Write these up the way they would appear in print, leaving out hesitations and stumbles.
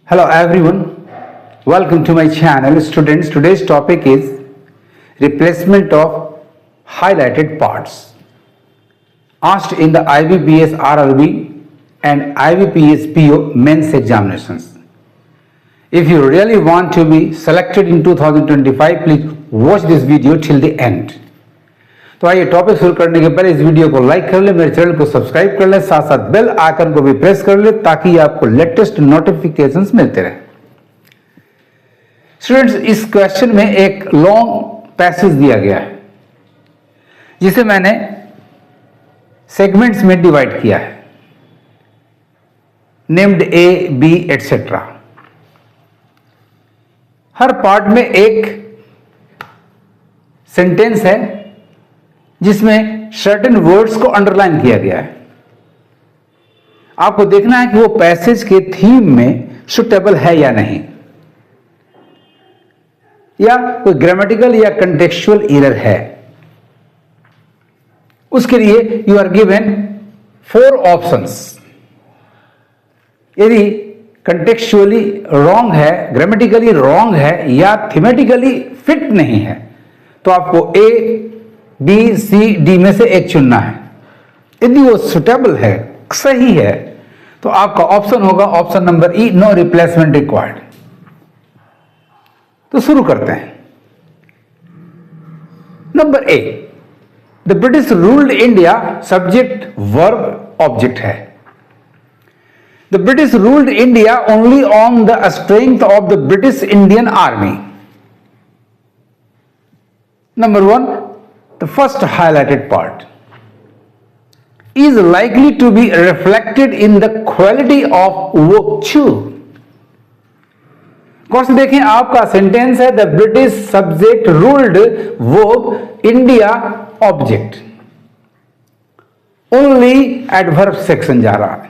Hello everyone, welcome to my channel. Students, today's topic is replacement of highlighted parts. Asked in the IBPS RRB and IBPS PO mains examinations. If you really want to be selected in 2025, please watch this video till the end. तो आइए topic शुरू करने के पहले इस video को like कर ले, मेरे चैनल को सब्सक्राइब कर ले, साथ साथ बेल आइकन को भी प्रेस कर ले ताकि आपको लेटेस्ट नोटिफिकेशंस मिलते रहे। स्टूडेंट्स, इस क्वेश्चन में एक लॉन्ग पैसेज दिया गया है जिसे मैंने सेगमेंट्स में डिवाइड किया है, नेम्ड ए बी एटसेट्रा। हर पार्ट में एक सेंटेंस है जिसमें सर्टेन वर्ड्स को अंडरलाइन किया गया है। आपको देखना है कि वो पैसेज के थीम में सुटेबल है या नहीं, या कोई ग्रामेटिकल या कंटेक्चुअल एरर है। उसके लिए यू आर गिवन 4 ऑप्शंस। यदि कंटेक्चुअली रॉन्ग है, ग्रामेटिकली रॉन्ग है या थीमेटिकली फिट नहीं है तो आपको ए बी सी डी में से एक चुनना है। यदि वो सुटेबल है, सही है, तो आपका ऑप्शन होगा option number E, no replacement required. तो शुरू करते हैं। Number A, the British ruled India, subject verb object है। The British ruled India only on the strength of the British Indian army. Number 1, the first highlighted part is likely to be reflected in the quality of work too. Question देखें, आपका sentence है the British subject ruled verb India object, only adverb section जा रहा है,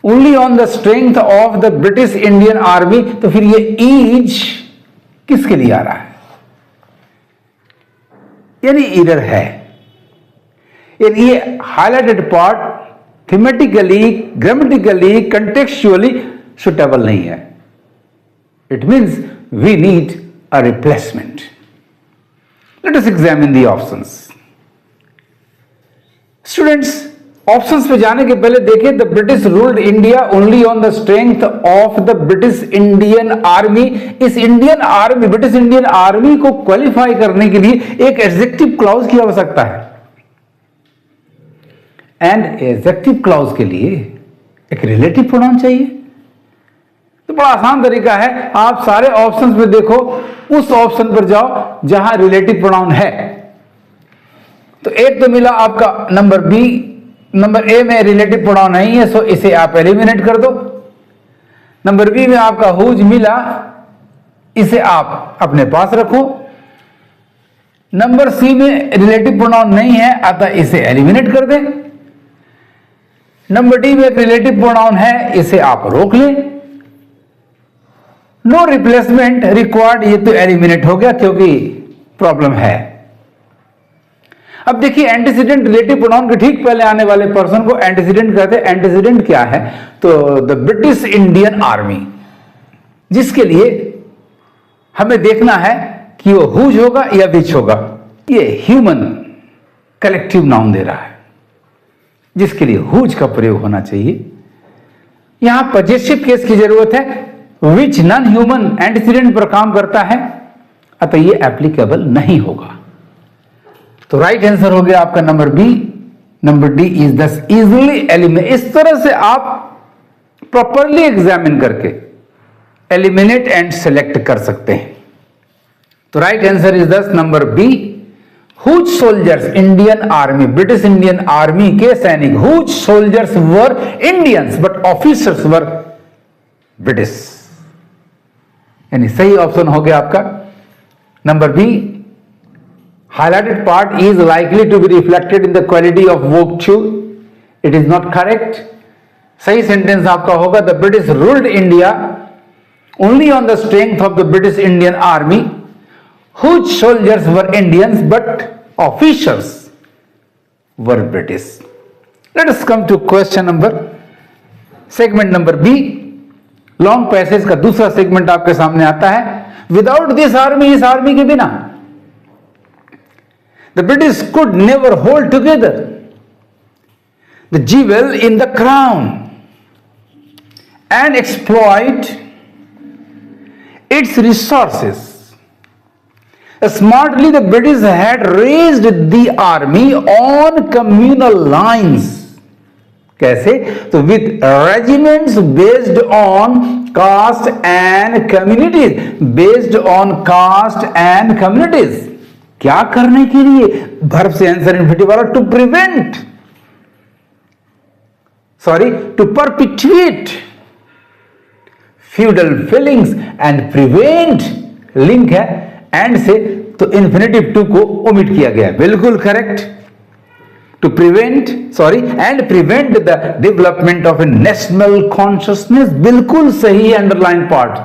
only on the strength of the British Indian army. तो फिर ये ease किसके लिए आ रहा है? यानी एरर है। यानी ये highlighted part thematically, grammatically, contextually suitable नहीं है। It means we need a replacement. Let us examine the options. Students, options पे जाने के पहले देखिए, the British ruled India only on the strength of the British Indian army. इस Indian army, British Indian army को qualify करने के लिए एक एडजेक्टिव क्लॉज की आवश्यकता है, एंड एडजेक्टिव क्लॉज के लिए एक रिलेटिव प्रोनाउन चाहिए। तो बड़ा आसान तरीका है, आप सारे ऑप्शंस में देखो, उस ऑप्शन पर जाओ जहां रिलेटिव प्रोनाउन है। तो एक तो मिला आपका नंबर बी, नंबर ए में रिलेटिव प्रोनाउन नहीं है, सो इसे आप एलिमिनेट कर दो। नंबर बी में आपका हुज मिला, इसे आप अपने पास रखो। नंबर सी में रिलेटिव प्रोनाउन नहीं है, अतः इसे एलिमिनेट कर दें। नंबर डी में एक रिलेटिव प्रोनाउन है, इसे आप रोक लें। नो रिप्लेसमेंट रिक्वायर्ड, ये तो एलिमिनेट हो गया क्योंकि प्रॉब्लम है। अब देखिए, एंटीसीडेंट रिलेटिव प्रोनाउन के ठीक पहले आने वाले पर्सन को एंटीसीडेंट कहते हैं। एंटीसीडेंट क्या है? तो द ब्रिटिश इंडियन आर्मी, जिसके लिए हमें देखना है कि वो हुज होगा या विच होगा। ये ह्यूमन कलेक्टिव नाउन दे रहा है, जिसके लिए हुज का प्रयोग होना चाहिए। यहां पजेसिव केस की जरूरत है, विच नॉन ह्यूमन एंटीसीडेंट पर काम करता है, अतः ये एप्लीकेबल नहीं होगा। तो राइट आंसर हो गया आपका number B. Number D is thus easily eliminate. इस तरह से आप प्रॉपरली एग्जामिन करके एलिमिनेट एंड सेलेक्ट कर सकते हैं। तो right answer is thus number B. Whose soldiers, Indian army, British Indian army के सैनिक, whose soldiers were Indians but officers were British. यानी सही ऑप्शन हो गया आपका number B. Highlighted part is likely to be reflected in the quality of work too. It is not correct. सही sentence आपका होगा the British ruled India only on the strength of the British Indian army, whose soldiers were Indians but officers were British. Let us come to question number, segment number B. Long passage का दूसरा segment आपके सामने आता है। Without this army, इस army के बिना the British could never hold together the jewel in the crown and exploit its resources. Smartly, the British had raised the army on communal lines. कैसे? तो with regiments based on caste and communities. Based on caste and communities. क्या करने के लिए? verb से answer infinitive वाला, to prevent, to perpetuate feudal feelings and prevent, link है and से, तो इंफिनिटिव टू को ओमिट किया गया। बिल्कुल correct. To prevent and prevent the development of a national consciousness. बिल्कुल सही underline part.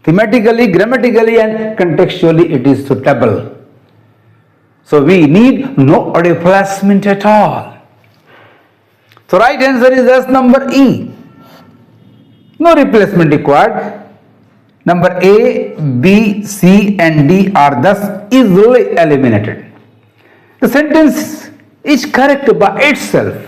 Thematically, grammatically and contextually it is suitable. So we need no replacement at all. So right answer is thus number E. No replacement required. Number A, B, C and D are thus easily eliminated. The sentence is correct by itself.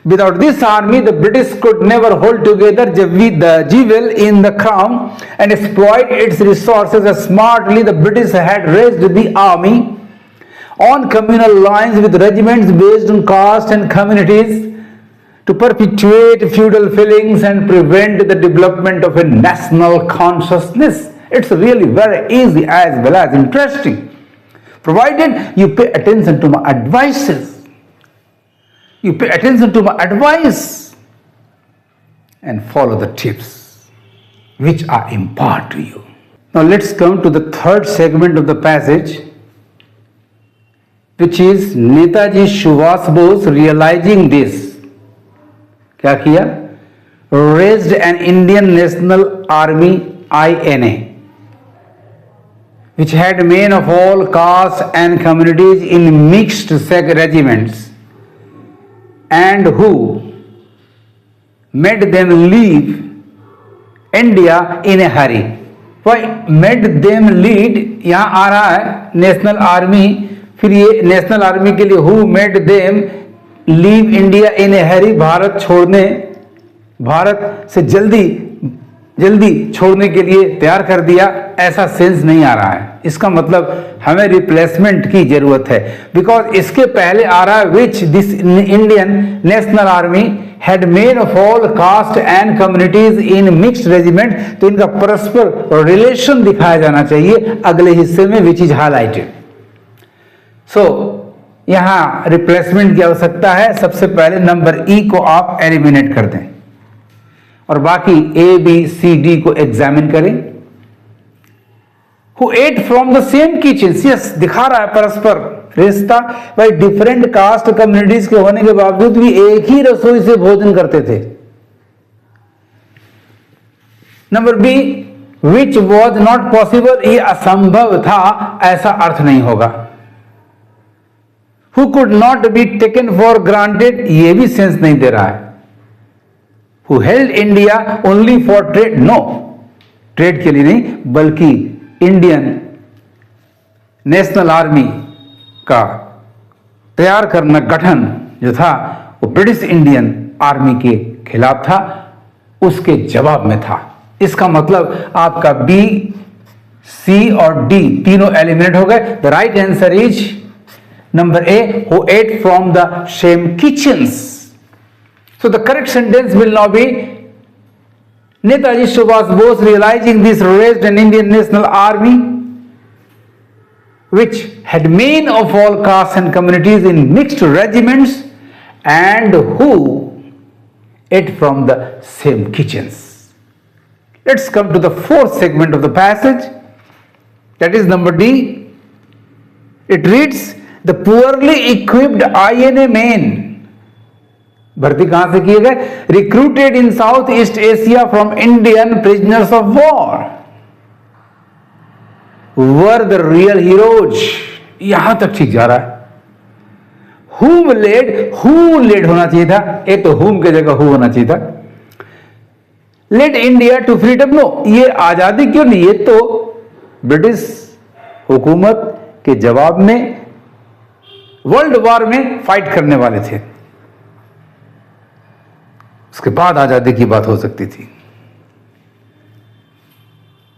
Without this army, the British could never hold together the jewel in the crown and exploit its resources as smartly. The British had raised the army on communal lines with regiments based on caste and communities to perpetuate feudal feelings and prevent the development of a national consciousness. It's really very easy as well as interesting, provided you pay attention to my advices. You pay attention to my advice and follow the tips which I impart to you. Now let's come to the third segment of the passage, which is Netaji Subhash Bose realizing this. क्या किया? Raised an Indian National Army INA, which had men of all castes and communities in mixed regiments, and who made them leave India in a hurry. Why made them lead? यहाँ आ रहा है national army, फिर ये national army के लिए who made them leave India in a hurry, Bharat से जल्दी छोड़ने के लिए तैयार कर दिया, ऐसा सेंस नहीं आ रहा है। इसका मतलब हमें रिप्लेसमेंट की जरूरत है, बिकॉज इसके पहले आ रहा है which this Indian national army had main of all cast and communities in mixed regiment. तो इनका परस्पर रिलेशन दिखाया जाना चाहिए अगले हिस्से में, विच इज हाईलाइटेड। सो यहां रिप्लेसमेंट की आवश्यकता है। सबसे पहले नंबर ई को आप एलिमिनेट कर दें और बाकी ए बी सी डी को एग्जामिन करें। Who ate from the same kitchen, yes दिखा रहा है परस्पर रिश्ता। भाई डिफरेंट कास्ट कम्युनिटीज के होने के बावजूद भी एक ही रसोई से भोजन करते थे। Number B, which was not possible, ये असंभव था, ऐसा अर्थ नहीं होगा। Who could not be taken for granted, ये भी सेंस नहीं दे रहा है। Who held India only for trade, no, trade के लिए नहीं, बल्कि इंडियन नेशनल आर्मी का तैयार करना गठन जो था वो ब्रिटिश इंडियन आर्मी के खिलाफ था, उसके जवाब में था। इसका मतलब आपका बी, सी और डी तीनों एलिमिनेट हो गए। The right answer is Number A, who ate from the same kitchens. So the correct sentence will now be Netaji Subhash Bose realizing this raised an Indian National Army which had men of all castes and communities in mixed regiments and who ate from the same kitchens. Let's come to the fourth segment of the passage, that is number D. It reads, the poorly equipped INA men, भर्ती कहां से किए गए? Recruited in south east Asia from Indian prisoners of war were the real heroes. यहां तक ठीक जा रहा है। whom led होना चाहिए था, एक तो whom की जगह who होना चाहिए था। Let India to freedom, no, ये आजादी क्यों नहीं, ये तो ब्रिटिश हुकूमत के जवाब में वर्ल्ड वॉर में फाइट करने वाले थे, उसके बाद आजादी की बात हो सकती थी।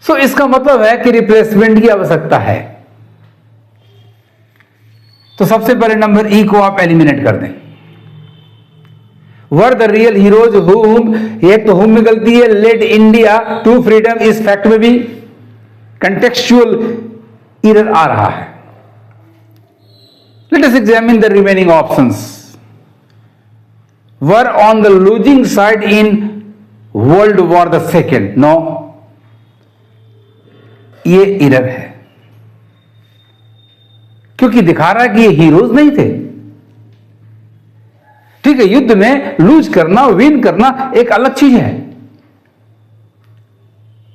सो इसका मतलब है कि रिप्लेसमेंट की आवश्यकता है। तो सबसे पहले नंबर ई को आप एलिमिनेट कर दें। वर द रियल हीरोज हुम, एक तो हुम में गलती है, लेड इंडिया टू फ्रीडम, इस फैक्ट में भी कंटेक्चुअल एरर आ रहा है। Let us examine the remaining options. Were on the losing side in world war the second, no, ये एरर है, क्योंकि दिखा रहा है कि ये हीरोज नहीं थे। ठीक है, युद्ध में लूज करना, विन करना एक अलग चीज है,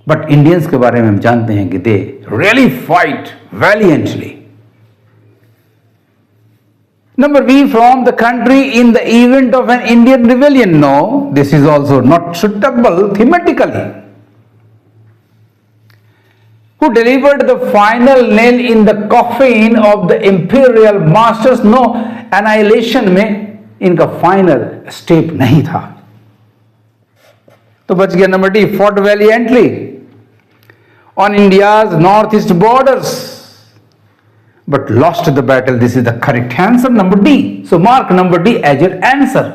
बट इंडियंस के बारे में हम जानते हैं कि they really fight valiantly. Number B, from the country in the event of an Indian rebellion, no, this is also not suitable thematically. Who delivered the final nail in the coffin of the imperial masters, no, annihilation में इनका final step नहीं था, तो बच गया number D, fought valiantly on India's northeast borders but lost the battle. This is the correct answer, number D. So mark number D as your answer.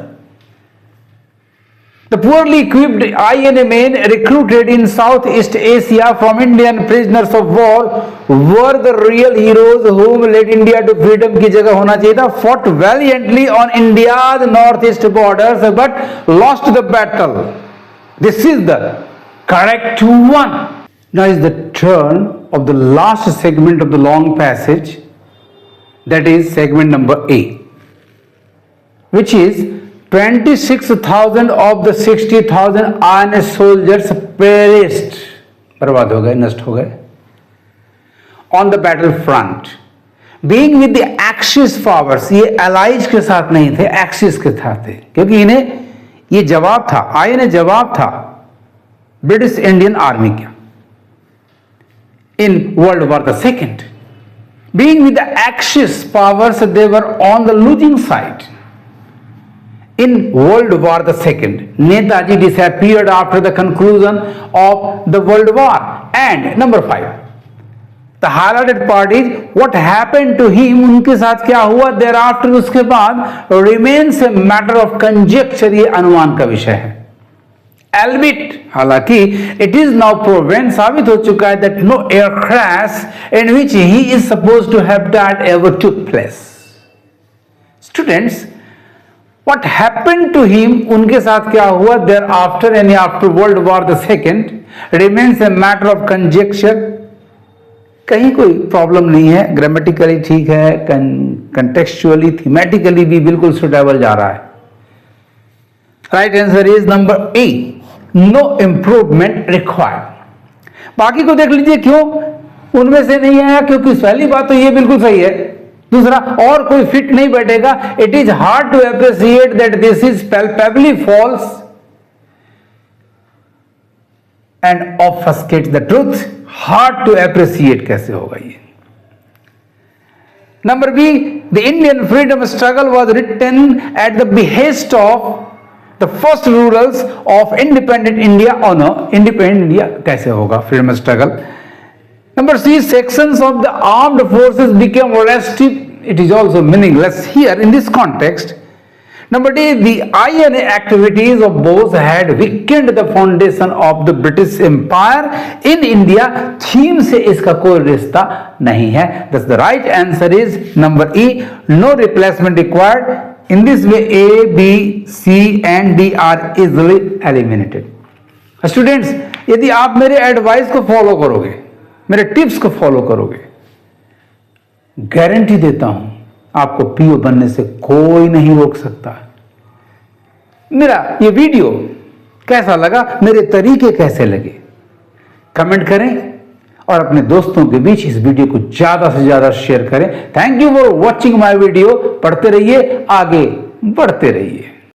The poorly equipped INA men recruited in Southeast Asia from Indian prisoners of war were the real heroes whom led India to freedom की जगह होना चाहिए था, fought valiantly on India's northeast borders but lost the battle. This is the correct one. Now is the turn of the last segment of the long passage, that is segment number A, which is 26,000 of the 60,000 INA soldiers perished, बर्बाद हो गए, नष्ट हो गए, on the battlefront, being with the Axis powers, ये allies के साथ नहीं थे, Axis के साथ थे, क्योंकि इन्हें ये जवाब था, INA जवाब था ब्रिटिश इंडियन आर्मी का in World War the Second. Being with the Axis powers, they were on the losing side. In World War the Second, Netaji disappeared after the conclusion of the World War. And number 5, the highlighted part is what happened to him, उनके साथ क्या हुआ thereafter, उसके बाद remains a matter of conjecture, ये अनुमान का विषय है। Albeit, हालांकि it is now proven, साबित हो चुका है that no air crash in which he is supposed to have died ever took place. Students, what happened to him, उनके साथ क्या हुआ thereafter and after World War the Second remains a matter of conjecture. कहीं कोई problem नहीं है, grammatically ठीक है, कंटेक्चुअली थीमेटिकली भी बिल्कुल सुटेबल जा रहा है। Right answer is number A, no improvement required. बाकी को देख लीजिए क्यों उनमें से नहीं आया, क्योंकि पहली बात तो ये बिल्कुल सही है, दूसरा और कोई फिट नहीं बैठेगा। It is hard to appreciate that this is palpably false and obfuscates the truth. Hard to appreciate कैसे होगा ये। Number B, the Indian freedom struggle was written at the behest of the first rurals of independent India. और no, independent India कैसे होगा freedom struggle. Number C, sections of the armed forces became restive. It is also meaningless here in this context. Number D, the INA activities of both had weakened the foundation of the British Empire in India. Theme से इसका कोई रिश्ता नहीं है। Thus the right answer is number E, no replacement required. In this way, A, B, C and D are easily eliminated. Students, यदि आप मेरे advice को फॉलो करोगे, मेरे टिप्स को फॉलो करोगे, गारंटी देता हूं आपको पीओ बनने से कोई नहीं रोक सकता। मेरा ये वीडियो कैसा लगा, मेरे तरीके कैसे लगे, कमेंट करें और अपने दोस्तों के बीच इस वीडियो को ज्यादा से ज्यादा शेयर करें। Thank you for watching my video. पढ़ते रहिए, आगे बढ़ते रहिए।